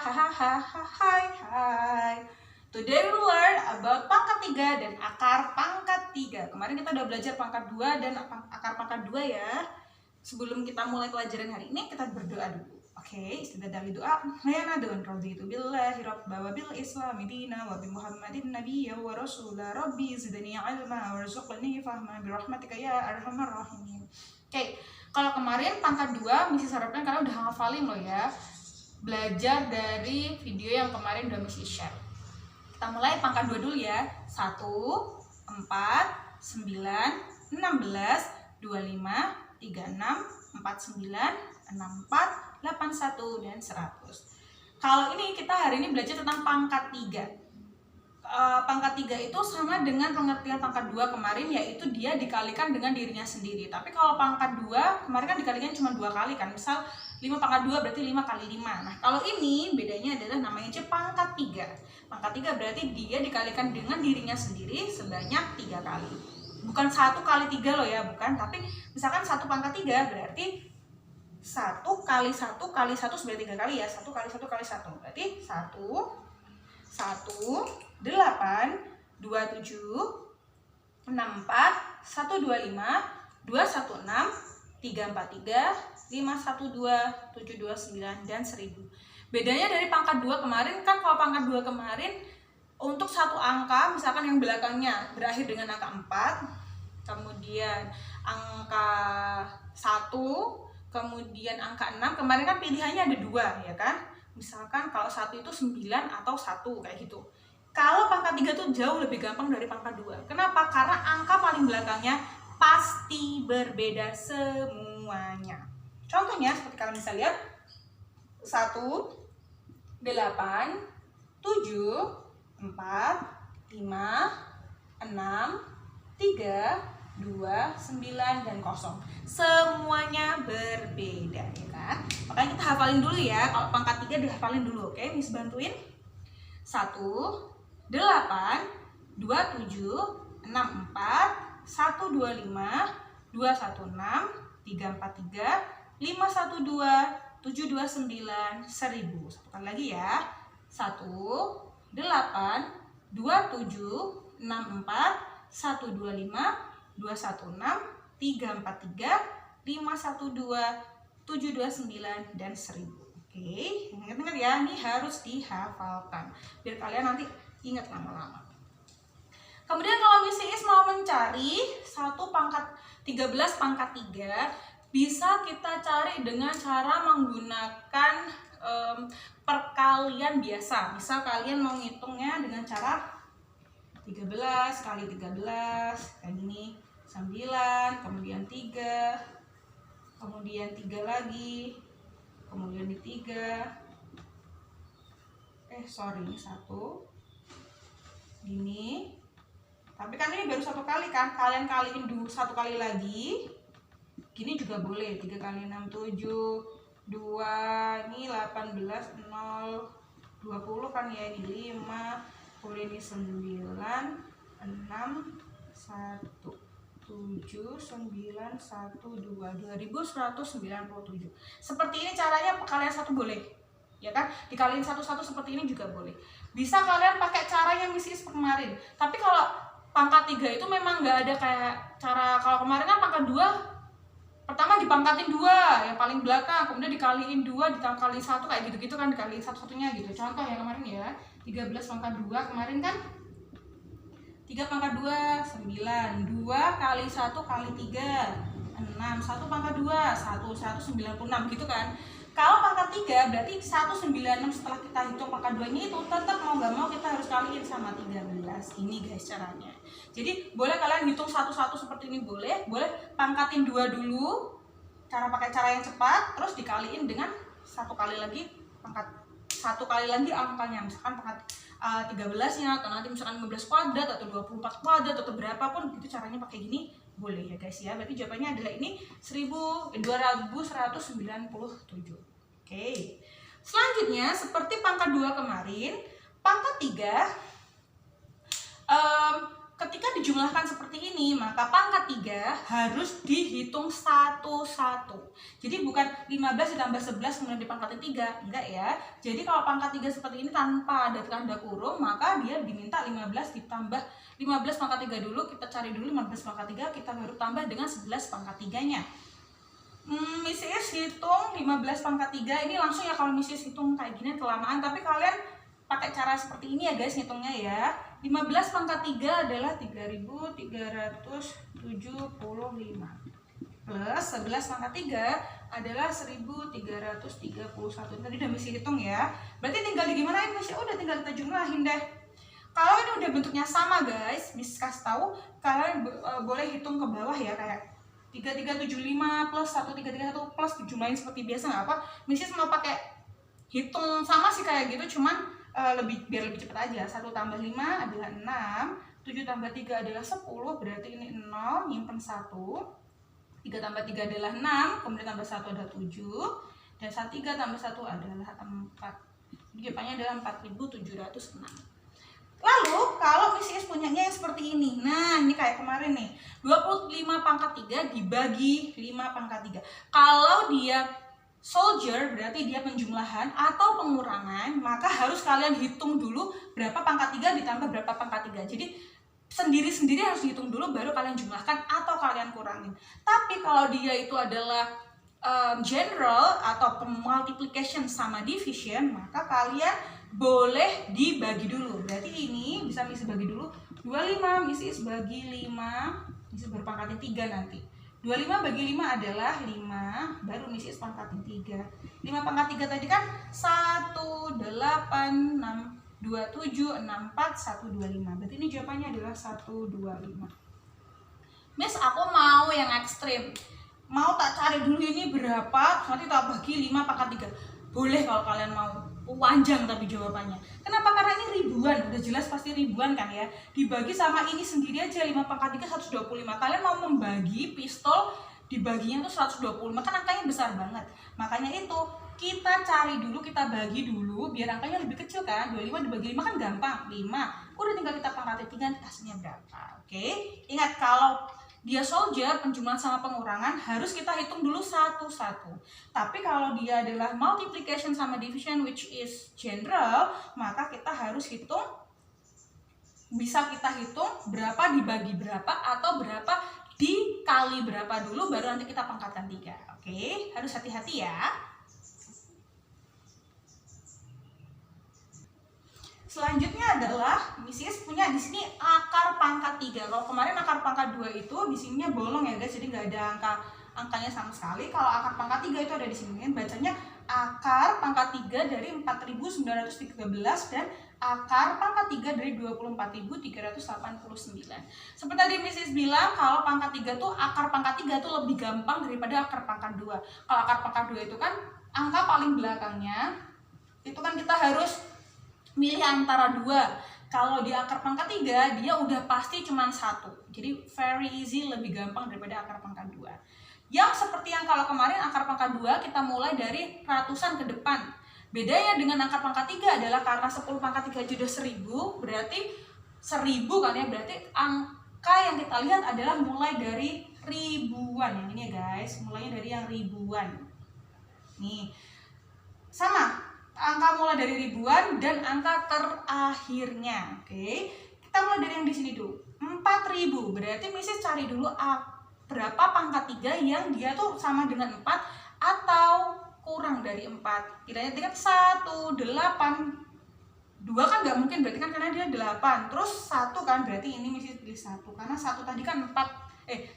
Hai. Today we will learn about pangkat 3 dan akar pangkat 3. Kemarin kita udah belajar pangkat 2 dan akar pangkat 2 ya. Sebelum kita mulai pelajaran hari ini, kita berdoa dulu. Oke, istidah dari doa. Mayana doan raditu billahi rabba wa bil islami dina wa bi muhammadin nabiyya wa rasula rabbi zidni ilma warzuqni fahma bi rahmatika ya arhamar rahimin. Oke, kalau kemarin pangkat 2 misi harapkan kalian udah hafalin loh ya. Belajar dari video yang kemarin udah misi share. Kita mulai pangkat 2 dulu ya. 1, 4, 9, 16, 25, 36, 49, 64, 81 dan 100. Kalau ini kita hari ini belajar tentang pangkat 3. Pangkat 3 itu sama dengan pengertian pangkat 2 kemarin, yaitu dia dikalikan dengan dirinya sendiri. Tapi kalau pangkat 2 kemarin kan dikalikan cuma 2 kali kan. Misal 5 pangkat 2 berarti 5 kali 5. Nah, kalau ini bedanya adalah namanya pangkat 3. Pangkat 3 berarti dia dikalikan dengan dirinya sendiri sebanyak 3 kali. Bukan 1 kali 3 loh ya, bukan. Tapi misalkan 1 pangkat 3 berarti 1 kali 1 kali 1 sebanyak 3 kali ya. 1 kali 1 kali 1 berarti 1, 8, 27, 64, 125, 216, 343, 512, 729 dan 1000. Bedanya dari pangkat 2 kemarin kan, kalau pangkat 2 kemarin untuk satu angka misalkan yang belakangnya berakhir dengan angka 4, kemudian angka 1, kemudian angka 6, kemarin kan pilihannya ada 2 ya kan. Misalkan kalau 1 itu 9 atau 1 kayak gitu. Kalau pangkat 3 tuh jauh lebih gampang dari pangkat 2. Kenapa? Karena angka paling belakangnya pasti berbeda semuanya. Contohnya seperti kalian bisa lihat 1, 8, 7, 4, 5, 6, 3, 2, 9 dan 0. Semuanya berbeda ya kan. Makanya kita hafalin dulu ya. Kalau pangkat 3 dihafalin dulu, oke? Miss bantuin. 1, 8, 27, 64, 125, 216, 343, 512, 729, 1000. Satu kali lagi ya. 1, 8, 27, 64, 125, 216, 343, 512, 729 dan 1000. Oke, ingat-ingat ya, ini harus dihafalkan biar kalian nanti ingat lama-lama. Kemudian kalau Miss Iis mau mencari 1 pangkat 13 pangkat 3, bisa kita cari dengan cara menggunakan perkalian biasa. Misal kalian mau ngitungnya dengan cara 13 kali 13 kayak gini, 9, kemudian 3, kemudian 3 lagi, kemudian di 3, ini 1 gini. Tapi kan ini baru 1 kali kan, kalian kaliin 1 kali lagi gini juga boleh. 3 kali 6, 7, 2, ini 18, 0, 20 kan ya, ini 5, kemudian ini 9, 6, 1, 7, 9, 1, 2, 2197. Seperti ini caranya, kalian 1 boleh ya kan, dikaliin 1 seperti ini juga boleh. Bisa kalian pakai cara yang misi kemarin. Tapi kalau pangkat 3 itu memang nggak ada kayak cara, kalau kemarin kan pangkat 2 pertama dipangkatin 2 yang paling belakang, kemudian dikaliin 2 dikaliin 1 kayak gitu-gitu kan, dikaliin satu-satunya gitu. Contoh ya kemarin ya, 13 pangkat 2 kemarin kan 3 pangkat 2, 9, 2 kali 1 kali 3, 6, 1 pangkat 2, 196 gitu kan. Kalau pangkat 3 berarti 196 setelah kita hitung pangkat 2 nya itu tetap mau gak mau kita harus kaliin sama 13. Ini guys caranya. Jadi boleh kalian hitung satu-satu seperti ini, boleh pangkatin 2 dulu, cara pakai cara yang cepat, terus dikaliin dengan 1 kali lagi pangkat 1 kali lagi angkanya, misalkan pangkat 13-nya, atau nanti misalkan 15 kuadrat atau 24 kuadrat atau berapapun, itu caranya pakai gini boleh ya guys ya. Berarti jawabannya adalah ini 2197. Oke. Selanjutnya seperti pangkat 2 kemarin, pangkat 3 ketika dijumlahkan seperti ini, maka pangkat 3 harus dihitung satu-satu. Jadi bukan 15 ditambah 11 kemudian dipangkati 3, enggak ya. Jadi kalau pangkat 3 seperti ini tanpa ada tanda kurung, maka dia diminta 15 ditambah 15 pangkat 3 dulu, kita cari dulu 15 pangkat 3, kita baru tambah dengan 11 pangkat 3-nya. Misis hitung 15 pangkat 3, ini langsung ya kalau misis hitung kayak gini kelamaan, tapi kalian pakai cara seperti ini ya guys ngitungnya ya. 15 pangkat 3 adalah 3.375 plus 11 pangkat 3 adalah 1.331. Tadi udah misi hitung ya. Berarti tinggal digimanain Miss? Udah tinggal kita jumlahin deh. Kalau ini udah bentuknya sama guys, Miss kasih tahu kalian boleh hitung ke bawah ya, kayak 3375 plus 1331 plus dijumlahin seperti biasa nggak apa. Miss mau pakai hitung sama sih kayak gitu, cuman biar lebih cepat aja. 1 tambah 5 adalah 6, 7 tambah 3 adalah 10, berarti ini 0, nyimpen 1. 3 tambah 3 adalah 6, kemudian tambah 1 adalah 7, dan 3 tambah 1 adalah 4. Jawabannya adalah 4.706. Lalu kalau Miss punyanya yang seperti ini, nah ini kayak kemarin nih, 25 pangkat 3 dibagi 5 pangkat 3. Kalau dia soldier berarti dia penjumlahan atau pengurangan, maka harus kalian hitung dulu berapa pangkat 3 ditambah berapa pangkat 3. Jadi sendiri-sendiri harus dihitung dulu baru kalian jumlahkan atau kalian kurangin. Tapi kalau dia itu adalah general atau multiplication sama division, maka kalian boleh dibagi dulu. Berarti ini bisa Miss bagi dulu 25, Miss bagi 5, Miss berpangkatnya 3 nanti. 25 bagi 5 adalah 5, baru Miss pangkatin 3. 5 pangkat 3 tadi kan 1, 8, 6, 27, 64, 125. Berarti ini jawabannya adalah 125. Miss aku mau yang ekstrim. Mau tak cari dulu ini berapa, nanti tak bagi 5 pangkat 3. Boleh kalau kalian mau. Panjang tapi jawabannya. Kenapa? Karena ini ribuan, udah jelas pasti ribuan kan ya. Dibagi sama ini sendiri aja 5 pangkat 3 125. Kalian mau membagi pistol dibaginya tuh 125, kan angkanya besar banget. Makanya itu kita cari dulu, kita bagi dulu biar angkanya lebih kecil kan. 25 dibagi 5 kan gampang, 5. Udah tinggal kita pangkatin 3 hasilnya berapa. Oke? Ingat kalau dia soldier, penjumlahan sama pengurangan harus kita hitung dulu satu-satu. Tapi kalau dia adalah multiplication sama division which is general, maka kita harus hitung, bisa kita hitung berapa dibagi berapa atau berapa dikali berapa dulu baru nanti kita pangkatkan 3. Oke, harus hati-hati ya. Selanjutnya adalah Miss punya di sini akar pangkat 3. Kalau kemarin akar pangkat 2 itu di sininya bolong ya guys, jadi nggak ada angkanya sama sekali. Kalau akar pangkat 3 itu ada di sini. Bacanya akar pangkat 3 dari 4.913 dan akar pangkat 3 dari 24.389. Seperti tadi Miss bilang, kalau pangkat 3 tuh akar pangkat 3 tuh lebih gampang daripada akar pangkat 2. Kalau akar pangkat 2 itu kan angka paling belakangnya itu kan kita harus milih antara 2. Kalau di akar pangkat 3 dia udah pasti cuma 1. Jadi very easy, lebih gampang daripada akar pangkat 2. Yang seperti yang kalau kemarin akar pangkat 2 kita mulai dari ratusan ke depan. Bedanya dengan akar pangkat 3 adalah karena 10 pangkat 3 sudah 1000, berarti 1000 kan ya, berarti angka yang kita lihat adalah mulai dari ribuan. Yang ini ya guys, mulainya dari yang ribuan. Nih. Sama angka mulai dari ribuan dan angka terakhirnya. Oke. Kita mulai dari yang di sini dulu. 4000. Berarti Miss cari dulu berapa pangkat 3 yang dia tuh sama dengan 4 atau kurang dari 4. Kiranya tingkat 1, 8. 2 kan nggak mungkin, berarti kan karena dia 8. Terus 1 kan, berarti ini Miss pilih 1. Karena 1 tadi kan 4.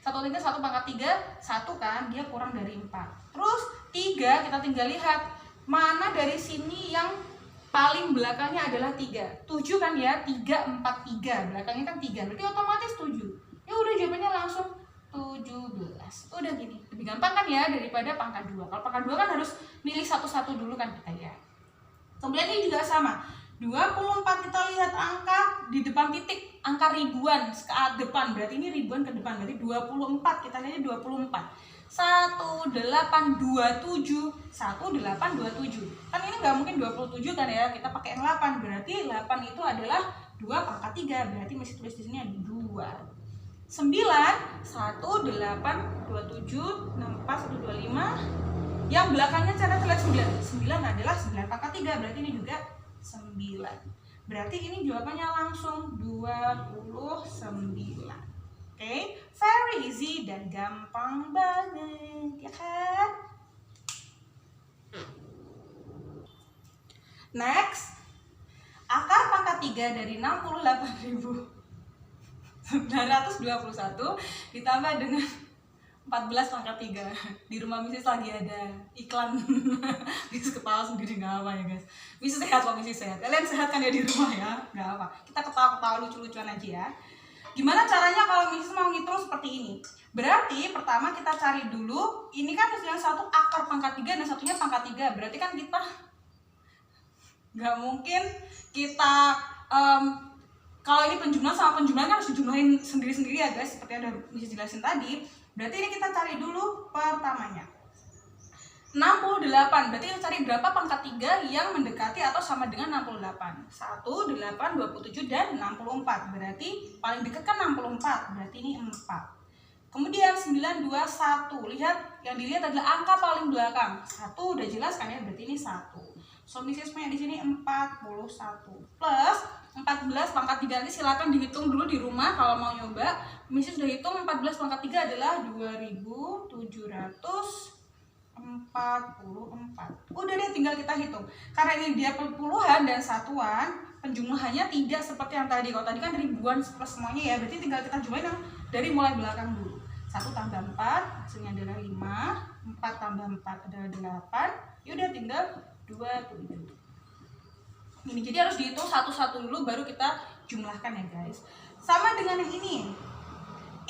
1 tingkat 1 pangkat 3, 1 kan, dia kurang dari 4. Terus 3 kita tinggal lihat mana dari sini yang paling belakangnya adalah 3. 7 kan ya, 3, 4, 3. Belakangnya kan 3, berarti otomatis 7. Ya udah jawabannya langsung 17. Udah gini, lebih gampang kan ya daripada pangkat 2. Kalau pangkat 2 kan harus milih satu-satu dulu kan kita ya. Kemudian ini juga sama. 24 kita lihat angka di depan titik, angka ribuan ke depan, berarti ini ribuan ke depan, berarti 24, kita lihatnya 24. 1827, 1827. Kan ini nggak mungkin 27 kan ya, kita pakai yang 8, berarti 8 itu adalah 2 pangkat 3, berarti mesti tulis di sini ada 2. 2. 9, 1, 8, 27, 64, 125. Yang belakangnya cara terlihat 9. 9 adalah 9 pangkat 3, berarti ini juga 9. Berarti ini jawabannya langsung 29. Oke, very easy dan gampang banget, ya kan? Next, akar pangkat 3 dari 68.921 ditambah dengan 14 pangkat 3. Di rumah Mrs. lagi ada iklan. Mrs. ketawa sendiri, gak apa ya guys. Mrs. sehat kok, Mrs. sehat. Kalian sehat kan ya di rumah ya? Gak apa. Kita ketawa-ketawa lucu-lucuan aja ya. Gimana caranya kalau Mrs. mau ngitung seperti ini? Berarti pertama kita cari dulu, ini kan yang satu akar pangkat 3 dan satunya pangkat 3. Berarti kan kita gak mungkin kita kalau ini penjumlahan sama penjumlahan kan harus dijumlahin sendiri-sendiri ya guys, seperti yang udah Mrs. jelasin tadi. Berarti ini kita cari dulu pertamanya 68, berarti kita cari berapa pangkat 3 yang mendekati atau sama dengan 68. 1, 8, 27, dan 64. Berarti paling dekat kan 64, berarti ini 4. Kemudian 9, 2, 1. Lihat, yang dilihat adalah angka paling belakang. 1 udah jelas kan ya, berarti ini 1. So Mrs. punya di sini 41 plus 14 pangkat 3, nanti silakan dihitung dulu di rumah kalau mau nyoba. Mrs. sudah hitung 14 pangkat 3 adalah 2744. Udah deh, tinggal kita hitung. Karena ini dia puluhan dan satuan, penjumlahannya tidak seperti yang tadi. Kalau tadi kan ribuan plus semuanya ya, berarti tinggal kita jumlahin yang dari mulai belakang dulu. 1 tambah 4 hasilnya adalah 5. 4 tambah 4 adalah 8. Yaudah tinggal 27. Ini jadi harus dihitung satu-satu dulu baru kita jumlahkan ya guys. Sama dengan yang ini.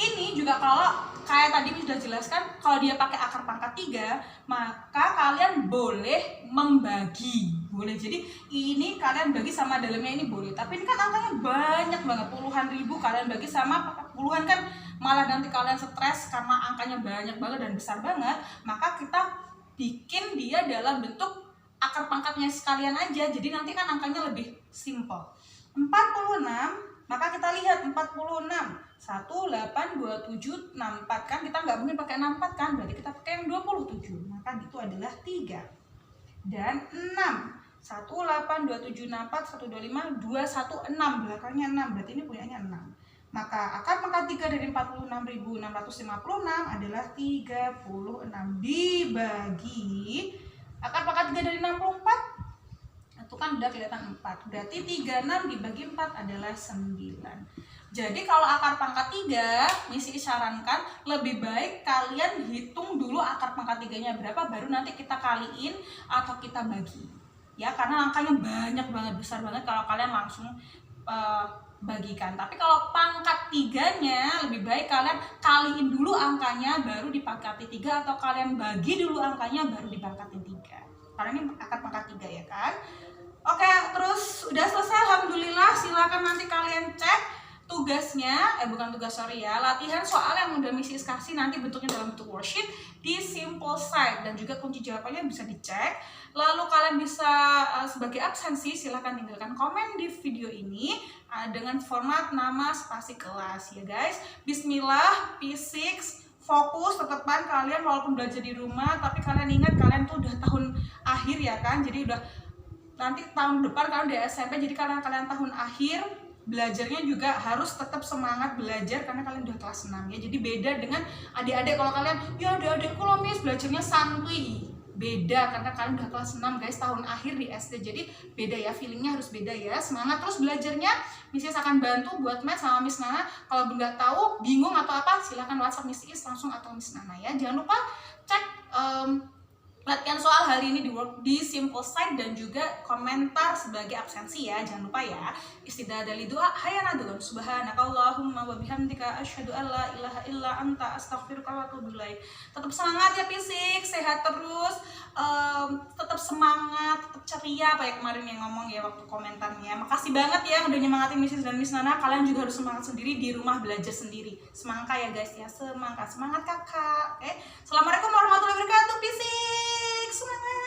Ini juga kalau kayak tadi sudah jelaskan, kalau dia pakai akar pangkat 3, maka kalian boleh membagi. Boleh, jadi ini kalian bagi sama dalamnya ini boleh. Tapi ini kan angkanya banyak banget, puluhan ribu, kalian bagi sama puluhan kan malah nanti kalian stres karena angkanya banyak banget dan besar banget. Maka kita bikin dia dalam bentuk akar pangkatnya sekalian aja, jadi nanti kan angkanya lebih simple. 46, maka kita lihat 46 1, 8, 27, 64 kan, kita nggak mungkin pakai 64 kan, berarti kita pakai yang 27, maka itu adalah 3. Dan 6, 1, 8, 27, 64, 125, 216, belakangnya 6, berarti ini punyanya 6. Maka akar pangkat 3 dari 46.656 adalah 36 dibagi akar pangkat 3 dari 64, itu kan udah kelihatan 4. Berarti 36 dibagi 4 adalah 9. Jadi kalau akar pangkat 3, Misi sarankan lebih baik kalian hitung dulu akar pangkat 3-nya berapa, baru nanti kita kaliin atau kita bagi. Ya, karena angkanya banyak banget, besar banget kalau kalian langsung bagikan. Tapi kalau pangkat 3-nya lebih baik kalian kaliin dulu angkanya baru dipangkati 3, atau kalian bagi dulu angkanya baru dipangkatin 3. Karena ini akar pangkat 3 ya kan. Oke, terus udah selesai alhamdulillah. Silakan nanti kalian cek tugasnya, latihan soal yang udah Misi kasih nanti bentuknya dalam bentuk worksheet di Simple Side, dan juga kunci jawabannya bisa dicek. Lalu kalian bisa sebagai absensi silahkan tinggalkan komen di video ini dengan format nama spasi kelas ya guys. Bismillah, P6, fokus tetepan kalian walaupun belajar di rumah, tapi kalian ingat kalian tuh udah tahun akhir ya kan, jadi udah nanti tahun depan kalian udah SMP, jadi kalian tahun akhir, belajarnya juga harus tetap semangat belajar karena kalian udah kelas 6 ya. Jadi beda dengan adik-adik. Kalau kalian ya adik-adikku loh Miss belajarnya santuy, beda karena kalian udah kelas 6 guys, tahun akhir di SD, jadi beda ya, feelingnya harus beda ya. Semangat terus belajarnya. Miss Is akan bantu buat match sama Miss Nana. Kalau nggak tahu, bingung atau apa, silahkan WhatsApp Miss Is langsung atau Miss Nana ya. Jangan lupa cek latihan soal hari ini di Simple Side dan juga komentar sebagai absensi ya. Jangan lupa ya. Istidah dari doa hayanadun subhanakallahumma wa bihamdika asyhadu an la ilaha illa anta astaghfiruka wa atubu ilaik. Tetap semangat ya P6, sehat terus. Tetap semangat, tetap ceria apa ya kemarin yang ngomong ya waktu komentarnya. Makasih banget ya udah nyemangatin Miss dan Miss Nana. Kalian juga harus semangat sendiri di rumah, belajar sendiri. Semangat ya guys ya, semangat kakak. Assalamualaikum warahmatullahi wabarakatuh P6. Semangat.